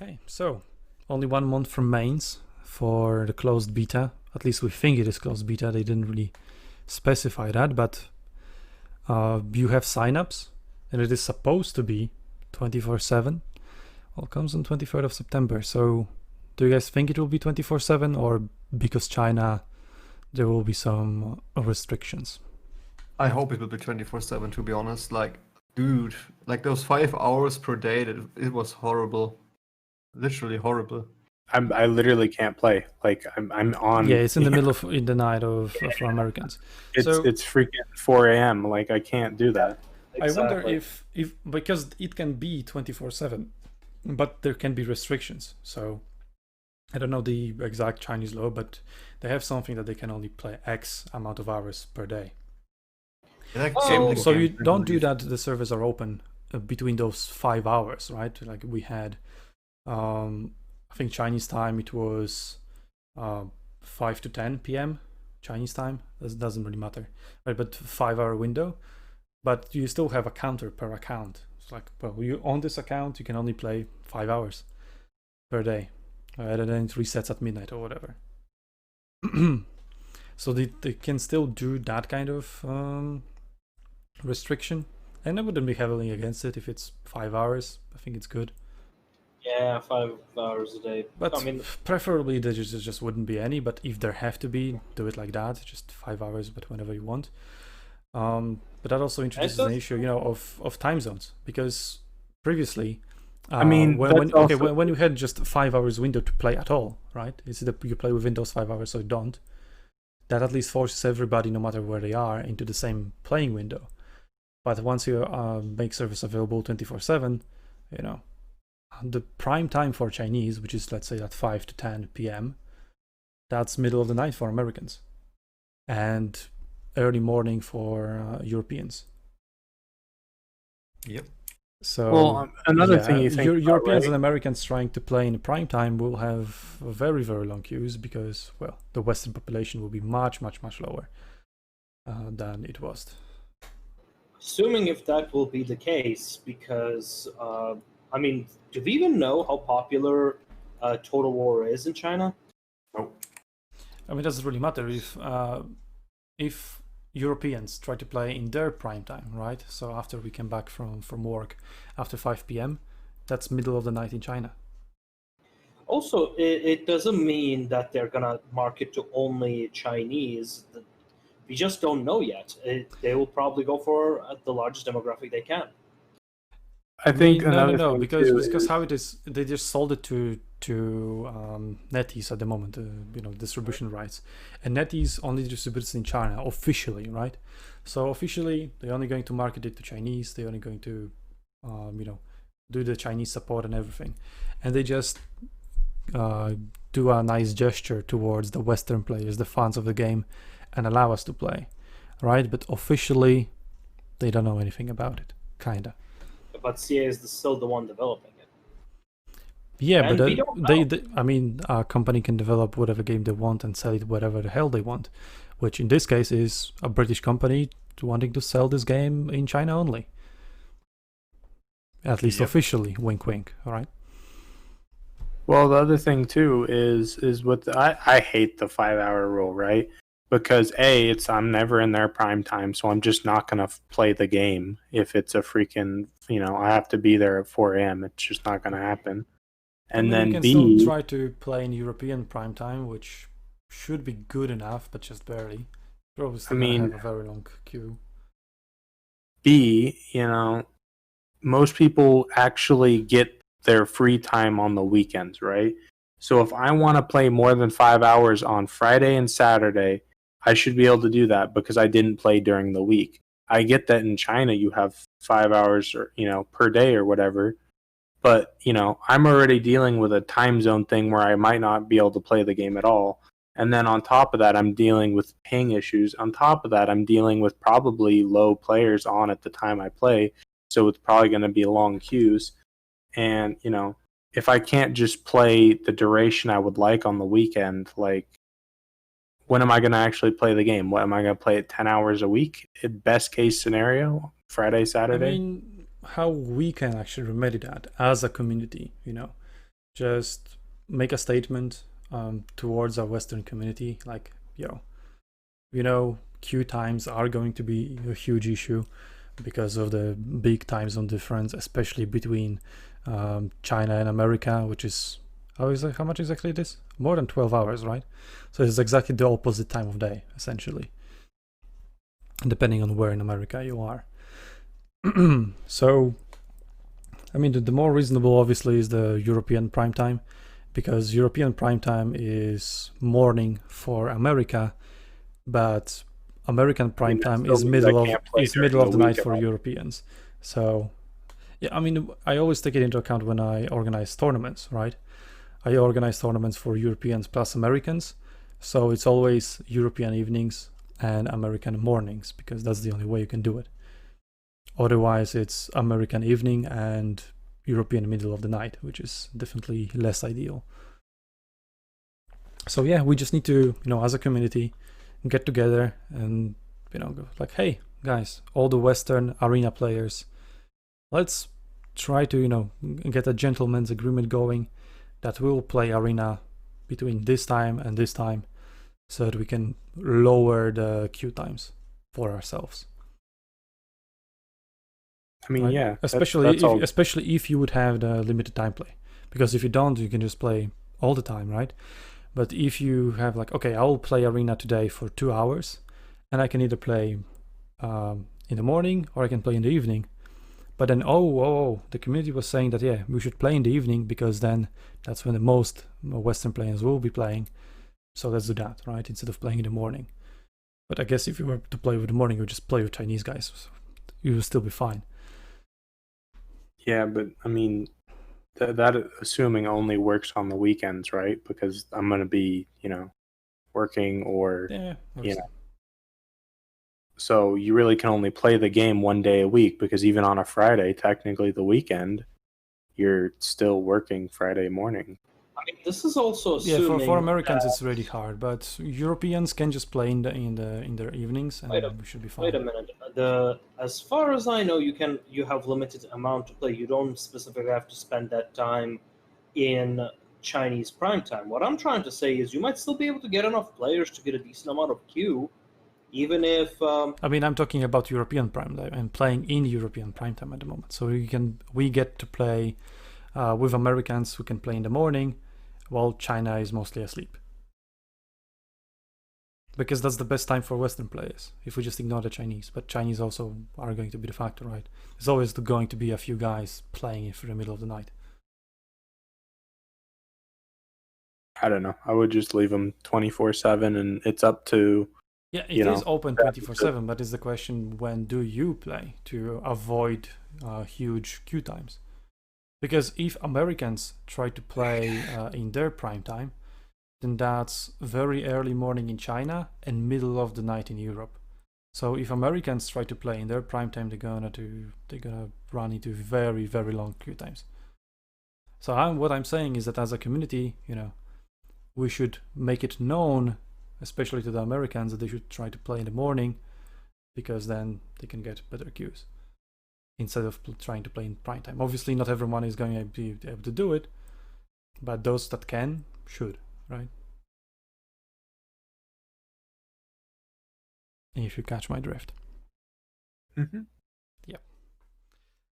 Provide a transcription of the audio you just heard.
Okay, so only 1 month from mains for the closed beta. At least we think it is closed beta. They didn't really specify that, but you have signups, and it is supposed to be 24/7. Well, it comes on 23rd of September. So, do you guys think it will be 24/7, or because China, there will be some restrictions? I hope it will be 24/7, to be honest. Like, dude, like those 5 hours per day, it was horrible. Literally horrible. I literally can't play. Like I'm on. Yeah, it's in the middle of in the night for Americans. It's freaking 4 a.m. Like I can't do that. Exactly. I wonder if because it can be 24/7, but there can be restrictions. So I don't know the exact Chinese law, but they have something that they can only play X amount of hours per day. So you don't do that. The servers are open between those 5 hours, right? Like we had, I think Chinese time it was 5 to 10 p.m. Chinese time. That doesn't really matter, right? But 5 hour window. But you still have a counter per account. It's like, well, you on this account you can only play 5 hours per day, and then it resets at midnight or whatever. So they can still do that kind of restriction, and I wouldn't be heavily against it if it's 5 hours. I think it's good. Yeah, 5 hours a day. But I mean, preferably there just wouldn't be any. But if there have to be, do it like that. Just 5 hours, but whenever you want. But that also introduces an issue, of time zones, because previously, when you had just 5 hours window to play at all, right? It's that you play within those 5 hours, so you don't. That at least forces everybody, no matter where they are, into the same playing window. But once you make service available 24/7, the prime time for Chinese, which is let's say at 5 to 10 p.m., that's middle of the night for Americans, and early morning for Europeans. Yep. So another thing you think Europeans and Americans trying to play in prime time will have very, very long queues because, well, the Western population will be much, much, much lower than it was. Assuming if that will be the case, because do we even know how popular Total War is in China? No. I mean, it doesn't really matter if Europeans try to play in their prime time, right? So after we come back from work after 5 p.m., that's middle of the night in China. Also, it doesn't mean that they're gonna market to only Chinese. We just don't know yet. They will probably go for the largest demographic they can. I think no, because how it is, they just sold it to NetEase at the moment, distribution rights, and NetEase only distributes in China officially, right? So officially, they're only going to market it to Chinese. They're only going to, do the Chinese support and everything, and they just do a nice gesture towards the Western players, the fans of the game, and allow us to play, right? But officially, they don't know anything about it, kinda. But CA is still the one developing it. Yeah, and but a company can develop whatever game they want and sell it whatever the hell they want, which in this case is a British company wanting to sell this game in China only. At least officially, wink, wink. All right. Well, the other thing too is with I hate the 5 hour rule, right? Because I'm never in their prime time, so I'm just not gonna play the game if it's a freaking I have to be there at 4 a.m. It's just not gonna happen. And then you can still try to play in European prime time, which should be good enough, but just barely. Probably still have a very long queue. Most people actually get their free time on the weekends, right? So if I want to play more than 5 hours on Friday and Saturday, I should be able to do that because I didn't play during the week. I get that in China you have 5 hours or per day or whatever, but I'm already dealing with a time zone thing where I might not be able to play the game at all. And then on top of that, I'm dealing with ping issues. On top of that, I'm dealing with probably low players on at the time I play, so it's probably going to be long queues. And if I can't just play the duration I would like on the weekend, like, when am I going to actually play the game? What am I going to play it 10 hours a week? Best case scenario, Friday, Saturday? I mean, how we can actually remedy that as a community, just make a statement towards our Western community, like, queue times are going to be a huge issue because of the big time zone difference, especially between China and America, which is how much exactly it is? More than 12 hours, right? So it's exactly the opposite time of day, essentially, depending on where in America you are. So, I mean, the more reasonable, obviously, is the European prime time, because European prime time is morning for America, but American prime time is middle of the night for Europeans. So, yeah, I mean, I always take it into account when I organize tournaments, right? I organize tournaments for Europeans plus Americans, so it's always European evenings and American mornings, because that's the only way you can do it. Otherwise, it's American evening and European middle of the night, which is definitely less ideal. So yeah, we just need to, as a community, get together and, go like, hey, guys, all the Western arena players, let's try to, get a gentleman's agreement going that we'll play arena between this time and this time so that we can lower the queue times for ourselves. I mean, right? yeah, especially if you would have the limited time play, because if you don't, you can just play all the time, right? But if you have like, okay, I'll play arena today for 2 hours, and I can either play in the morning or I can play in the evening. But then, the community was saying that, yeah, we should play in the evening because then that's when the most Western players will be playing. So let's do that, right? Instead of playing in the morning. But I guess if you were to play with the morning, you would just play with Chinese guys. So you will still be fine. Yeah, but I mean, that assuming only works on the weekends, right? Because I'm going to be, working or, So you really can only play the game one day a week, because even on a Friday, technically the weekend, you're still working Friday morning. I mean, this is also assuming. Yeah, for Americans it's really hard, but Europeans can just play in their evenings, and we should be fine. Wait a minute. As far as I know, you have limited amount to play. You don't specifically have to spend that time in Chinese prime time. What I'm trying to say is you might still be able to get enough players to get a decent amount of queue, even if. I mean, I'm talking about European prime time. I'm playing in European prime time at the moment, so we get to play with Americans who can play in the morning, while China is mostly asleep. Because that's the best time for Western players, if we just ignore the Chinese. But Chinese also are going to be the factor, right? There's always going to be a few guys playing for the middle of the night. I don't know. I would just leave them 24/7, and it's up to. Yeah, it is open 24/7, but is the question, when do you play to avoid huge queue times? Because if Americans try to play in their prime time, then that's very early morning in China and middle of the night in Europe. So if Americans try to play in their prime time, they're gonna run into very, very long queue times. So what I'm saying is that as a community, we should make it known, especially to the Americans, that they should try to play in the morning, because then they can get better queues instead of trying to play in prime time. Obviously, not everyone is going to be able to do it, but those that can should, right? If you catch my drift. Mm-hmm.